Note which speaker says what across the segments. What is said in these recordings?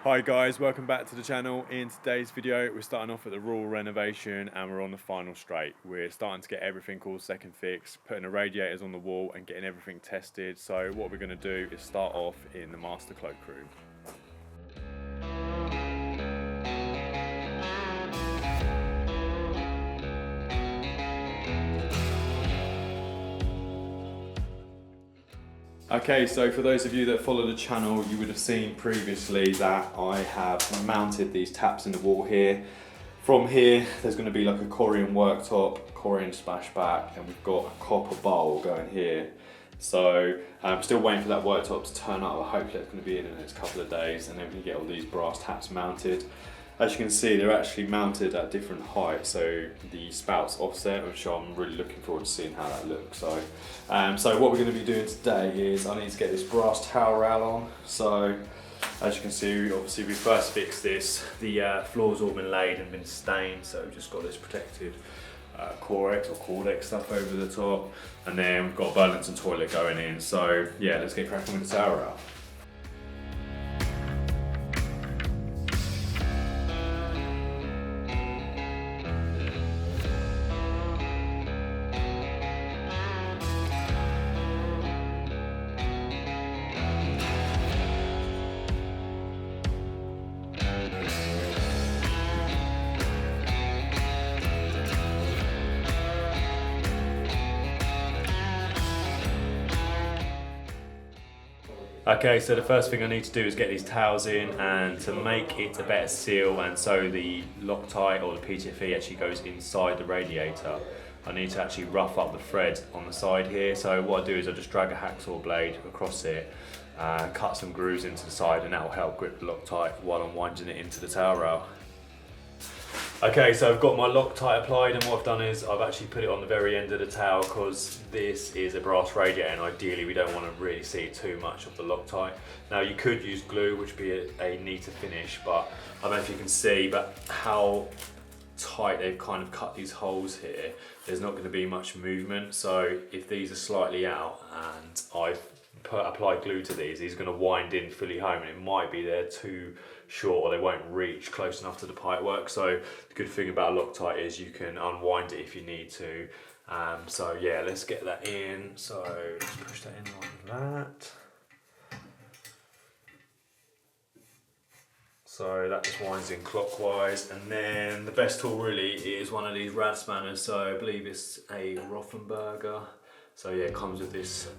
Speaker 1: Hi guys, welcome back to the channel. In today's video we're starting off at the rural renovation and we're on the final straight. We're starting to get everything all second fix, putting the radiators on the wall and getting everything tested. So what we're going to do is start off in the master cloakroom. Okay, so for those of you that follow the channel, you would have seen previously that I have mounted these taps in the wall here. From here, there's going to be like a Corian worktop, Corian splashback, and we've got a copper bowl going here. So I'm still waiting for that worktop to turn up. Hopefully it's going to be in the next couple of days, and then we can get all these brass taps mounted. As you can see, they're actually mounted at different heights, so the spout's offset, which I'm really looking forward to seeing how that looks. So what we're going to be doing today is I need to get this brass towel rail on. So as you can see, obviously we first fixed this. The floor's all been laid and been stained, so we've just got this protected Corex or Cordex stuff over the top, and then we've got a Buteline toilet going in. So yeah, let's get cracking with the towel rail. Okay, so the first thing I need to do is get these towels in, and to make it a better seal and so the Loctite or the PTFE actually goes inside the radiator, I need to actually rough up the thread on the side here. So what I do is I just drag a hacksaw blade across it, cut some grooves into the side, and that will help grip the Loctite while I'm winding it into the towel rail. Okay, so I've got my Loctite applied, and what I've done is I've actually put it on the very end of the towel because this is a brass radiator and ideally we don't want to really see too much of the Loctite. Now you could use glue, which would be a neater finish, but I don't know if you can see but how tight they've kind of cut these holes here. There's not going to be much movement, so if these are slightly out and I've applied glue to these are going to wind in fully home, and it might be they're too short or they won't reach close enough to the pipework. So the good thing about Loctite is you can unwind it if you need to. So yeah, let's get that in. So let's push that in like that. So that just winds in clockwise, and then the best tool really is one of these rad spanners. So I believe it's a Rothenberger. So yeah, it comes with this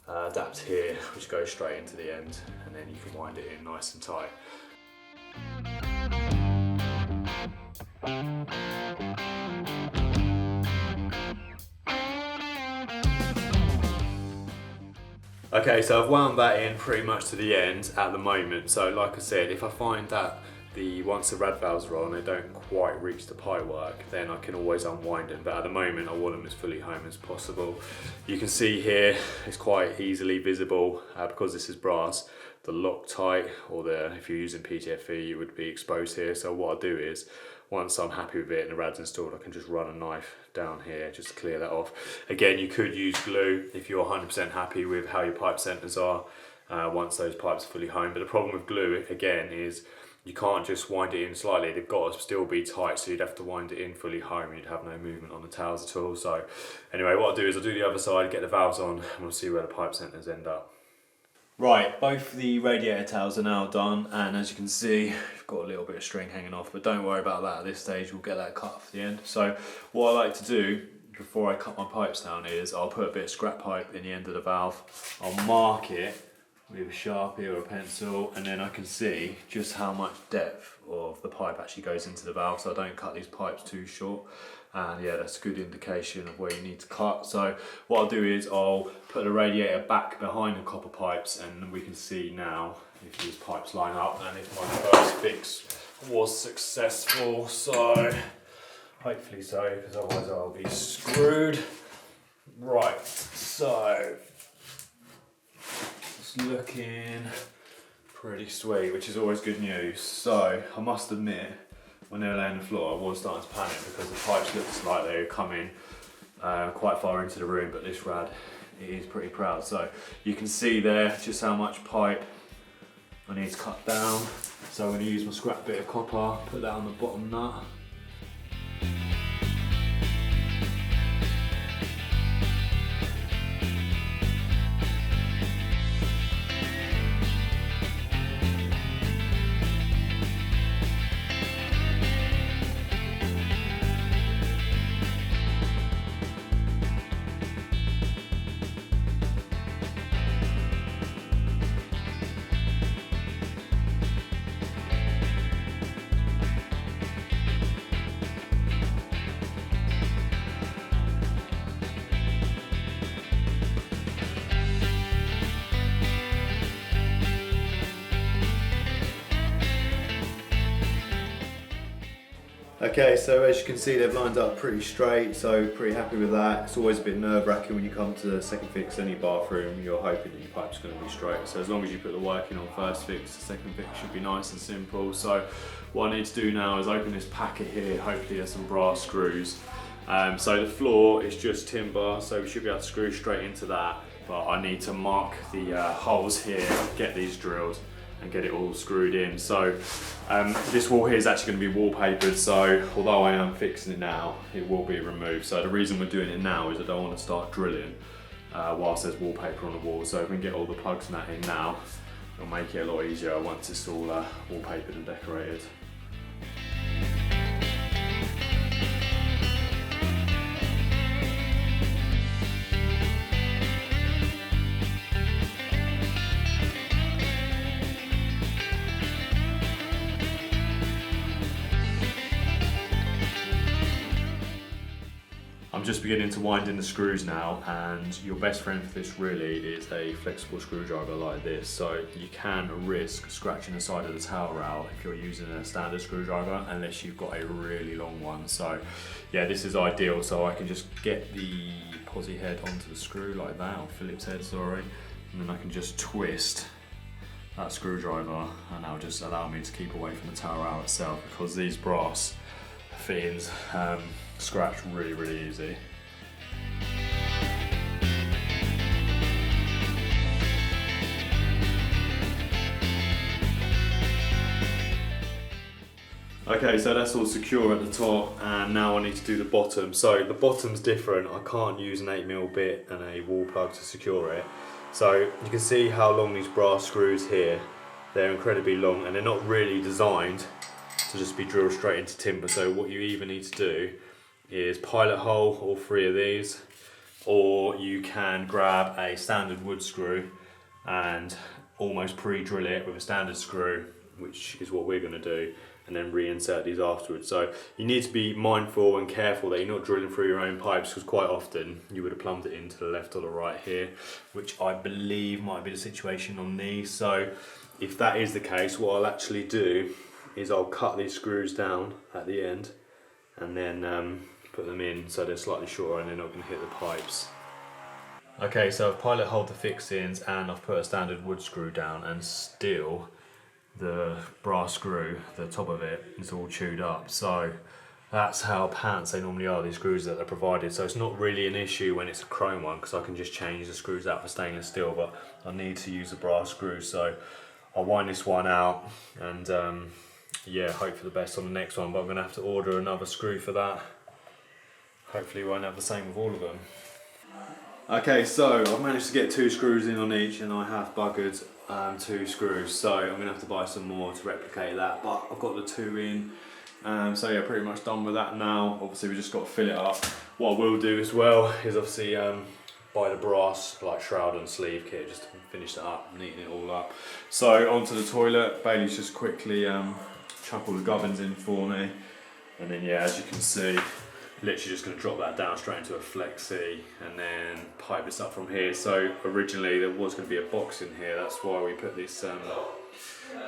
Speaker 1: adapt here, which goes straight into the end, and then you can wind it in nice and tight. Okay, so I've wound that in pretty much to the end at the moment. So like I said, if I find that once the rad valves are on, they don't quite reach the pipework, then I can always unwind them. But at the moment, I want them as fully home as possible. You can see here, it's quite easily visible because this is brass. The Loctite, or if you're using PTFE, it would be exposed here. So what I'll do is, once I'm happy with it and the rad's installed, I can just run a knife down here just to clear that off. Again, you could use glue if you're 100% happy with how your pipe centers are once those pipes are fully home. But the problem with glue, again, is you can't just wind it in slightly. They've got to still be tight, so you'd have to wind it in fully home. You'd have no movement on the towels at all. So anyway, what I'll do is I'll do the other side, get the valves on, and we'll see where the pipe centers end up. Right, both the radiator towels are now done, and as you can see, we've got a little bit of string hanging off, but don't worry about that at this stage, we'll get that cut off the end. So what I like to do before I cut my pipes down is I'll put a bit of scrap pipe in the end of the valve, I'll mark it with a Sharpie or a pencil, and then I can see just how much depth of the pipe actually goes into the valve, so I don't cut these pipes too short. And yeah, that's a good indication of where you need to cut. So what I'll do is I'll put the radiator back behind the copper pipes, and we can see now if these pipes line up and if my first fix was successful. So hopefully so, because otherwise I'll be screwed. Right, so it's looking pretty sweet, which is always good news. So I must admit, when they were laying on the floor, I was starting to panic because the pipes looked like they were coming quite far into the room, but this rad, it is pretty proud. So you can see there just how much pipe I need to cut down. So I'm going to use my scrap bit of copper, put that on the bottom nut. Okay, so as you can see they've lined up pretty straight, so pretty happy with that. It's always a bit nerve-wracking when you come to the second fix any bathroom, you're hoping that your pipe's going to be straight. So as long as you put the work in on first fix, the second fix should be nice and simple. So what I need to do now is open this packet here, hopefully there's some brass screws. So the floor is just timber, so we should be able to screw straight into that. But I need to mark the holes here, get these drilled, and get it all screwed in. So this wall here is actually going to be wallpapered, so although I am fixing it now, it will be removed. So the reason we're doing it now is I don't want to start drilling whilst there's wallpaper on the wall. So if we can get all the plugs and that in now, it'll make it a lot easier once it's all wallpapered and decorated. I'm just beginning to wind in the screws now, and your best friend for this really is a flexible screwdriver like this. So you can risk scratching the side of the towel rail if you're using a standard screwdriver, unless you've got a really long one. So yeah, this is ideal. So I can just get the posi head onto the screw like that, or Phillips head, sorry, and then I can just twist that screwdriver, and that'll just allow me to keep away from the towel rail itself, because these brass fittings scratch really easy. Okay, so that's all secure at the top, and now I need to do the bottom. So the bottom's different. I can't use an 8mm bit and a wall plug to secure it. So you can see how long these brass screws here, they're incredibly long, and they're not really designed to just be drilled straight into timber. So what you either need to do is pilot hole all three of these, or you can grab a standard wood screw and almost pre-drill it with a standard screw, which is what we're going to do, and then reinsert these afterwards. So you need to be mindful and careful that you're not drilling through your own pipes, because quite often you would have plumbed it into the left or the right here, which I believe might be the situation on these. So if that is the case, what I'll actually do is I'll cut these screws down at the end, and then put them in so they're slightly shorter and they're not going to hit the pipes. Okay, so I've pilot holed the fixings and I've put a standard wood screw down, and still the brass screw, the top of it, is all chewed up. So that's how pants they normally are, these screws that are provided. So it's not really an issue when it's a chrome one, because I can just change the screws out for stainless steel, but I need to use the brass screws. So I'll wind this one out, and yeah, hope for the best on the next one, but I'm going to have to order another screw for that. Hopefully we won't have the same with all of them. Okay, so I've managed to get 2 screws in on each, and I have buggered 2 screws, so I'm going to have to buy some more to replicate that, but I've got the 2 in. So yeah, pretty much done with that now. Obviously we just got to fill it up. What I will do as well is obviously buy the brass like shroud and sleeve kit just to finish that up, neaten it all up. So onto the toilet, Bailey's just quickly chuck all the gubbins in for me, and then yeah, as you can see, literally just going to drop that down straight into a flexi and then pipe this up from here. So originally there was going to be a box in here, that's why we put this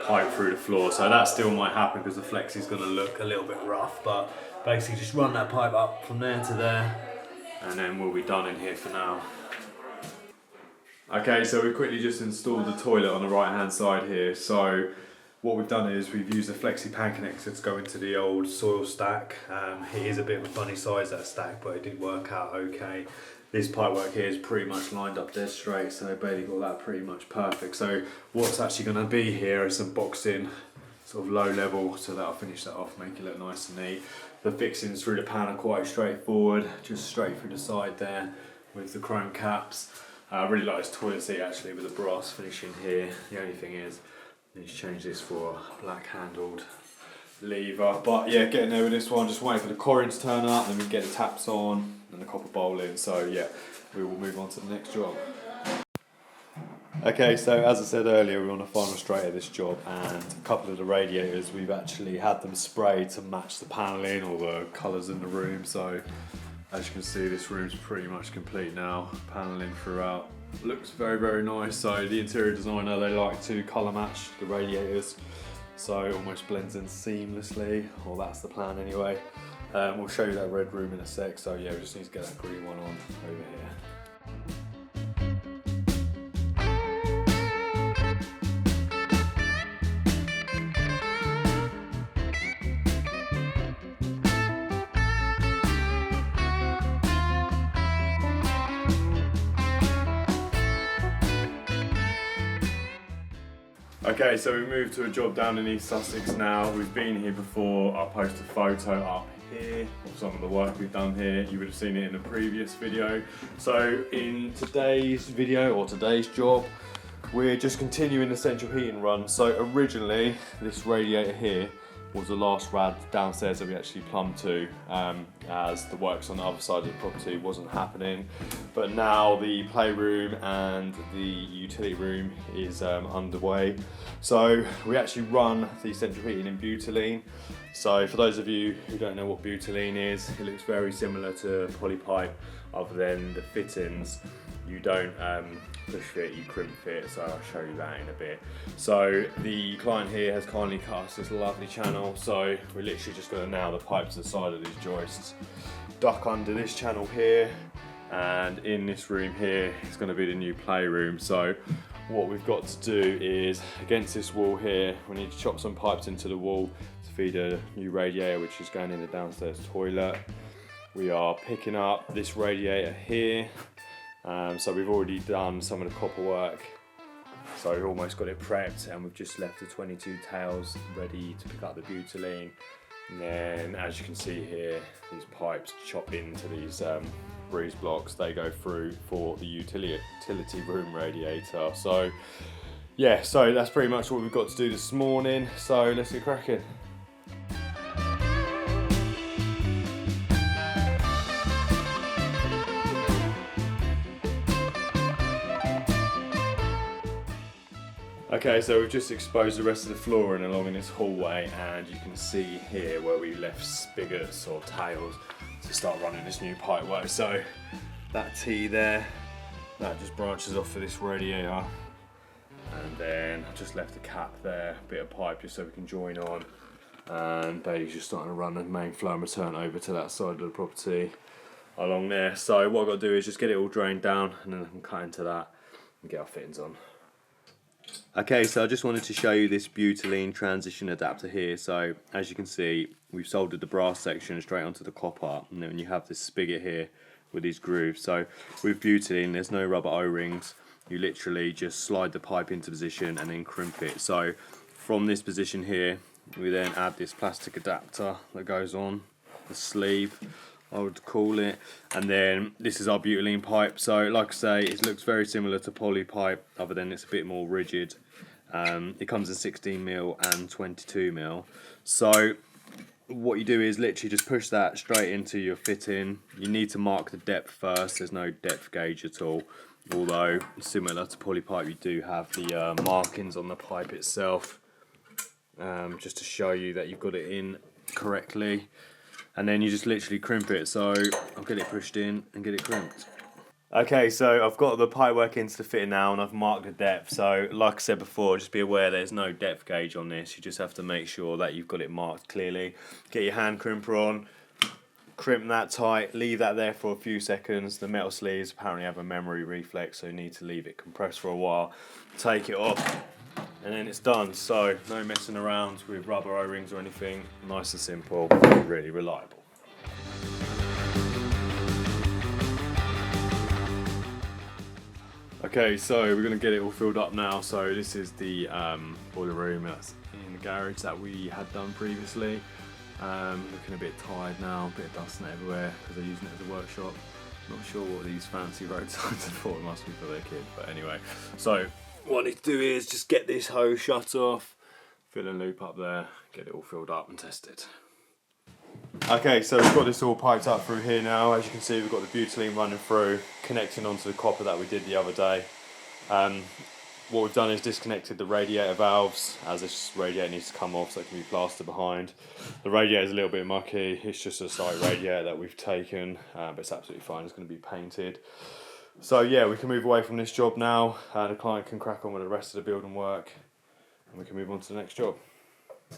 Speaker 1: pipe through the floor. So that still might happen because the flexi is going to look a little bit rough, but basically just run that pipe up from there to there, and then we'll be done in here for now. Okay, so we quickly just installed the toilet on the right hand side here. So what we've done is we've used a flexi pan connector to go into the old soil stack. It is a bit of a funny size, that stack, but it did work out okay. this pipework here is pretty much lined up dead straight, so Bailey got that pretty much perfect. So what's actually going to be here is some boxing, sort of low level, so that'll finish that off, make it look nice and neat. The fixings through the pan are quite straightforward, just straight through the side there with the chrome caps. I really like this toilet seat actually with the brass finishing here. The only thing is, I need to change this for a black handled lever. But yeah, getting there with this one, just waiting for the coring to turn up, then we get the taps on and the copper bowl in. So yeah, we will move on to the next job. Okay, so as I said earlier, we're on the final straight of this job, and a couple of the radiators, we've actually had them sprayed to match the panelling or the colours in the room. So as you can see, this room's pretty much complete now, panelling throughout. Looks very, very nice. So the interior designer, they like to colour match the radiators, so it almost blends in seamlessly, or that's the plan anyway. We'll show you that red room in a sec, so yeah, we just need to get that green one on over here. Okay, so we moved to a job down in East Sussex now. We've been here before. I'll post a photo up here of some of the work we've done here. You would have seen it in a previous video. So in today's video, or today's job, we're just continuing the central heating run. So originally, this radiator here was the last rad downstairs that we actually plumbed to, as the works on the other side of the property wasn't happening. But now the playroom and the utility room is underway. So we actually run the central heating in Buteline. So for those of you who don't know what Buteline is, it looks very similar to polypipe, other than the fittings. You don't push fit, you crimp fit, so I'll show you that in a bit. So the client here has kindly cut us this lovely channel, so we're literally just going to nail the pipes to the side of these joists, duck under this channel here, and in this room here is going to be the new playroom. So what we've got to do is, against this wall here, we need to chop some pipes into the wall to feed a new radiator which is going in the downstairs toilet. We are picking up this radiator here. So we've already done some of the copper work, so we've almost got it prepped, and we've just left the 22 tails ready to pick up the butylene. And then, as you can see here, these pipes chop into these breeze blocks. They go through for the utility room radiator. So yeah, so that's pretty much what we've got to do this morning. So let's get cracking. Okay, so we've just exposed the rest of the flooring along in this hallway, and you can see here where we left spigots or tails to start running this new pipework. So that T there, that just branches off for this radiator, and then I just left the cap there, a bit of pipe just so we can join on, and Bailey's just starting to run the main flow and return over to that side of the property along there. So what I've got to do is just get it all drained down, and then I can cut into that and get our fittings on. Okay, so I just wanted to show you this Buteline transition adapter here. So as you can see, we've soldered the brass section straight onto the copper, and then you have this spigot here with these grooves. So with Buteline, there's no rubber O-rings. You literally just slide the pipe into position and then crimp it. So from this position here, we then add this plastic adapter that goes on the sleeve, I would call it, and then this is our Buteline pipe. So like I say, it looks very similar to poly pipe, other than it's a bit more rigid. It comes in 16mm and 22mm. So what you do is literally just push that straight into your fitting. You need to mark the depth first. There's no depth gauge at all, although similar to poly pipe, you do have the markings on the pipe itself, just to show you that you've got it in correctly. And then you just literally crimp it. So I'll get it pushed in and get it crimped. Okay, so I've got the pipework into the fitting now, and I've marked the depth. So like I said before, just be aware there's no depth gauge on this. You just have to make sure that you've got it marked clearly. Get your hand crimper on, crimp that tight, leave that there for a few seconds. The metal sleeves apparently have a memory reflex, so you need to leave it compressed for a while. Take it off, and then it's done. So no messing around with rubber O-rings or anything. Nice and simple, really reliable. Okay, so we're going to get it all filled up now. So this is the boiler room that's in the garage that we had done previously. Looking a bit tired now, a bit of dust everywhere because they're using it as a workshop. Not sure what these fancy road signs are for, it must be for their kid, but anyway. So what I need to do is just get this hose shut off, fill and loop up there, get it all filled up and tested. Okay, so we've got this all piped up through here now. As you can see, we've got the butylene running through, connecting onto the copper that we did the other day. What we've done is disconnected the radiator valves, as this radiator needs to come off so it can be plastered behind. The radiator is a little bit mucky, it's just a site radiator that we've taken, but it's absolutely fine, it's going to be painted. So yeah, we can move away from this job now, the client can crack on with the rest of the building work, and we can move on to the next job.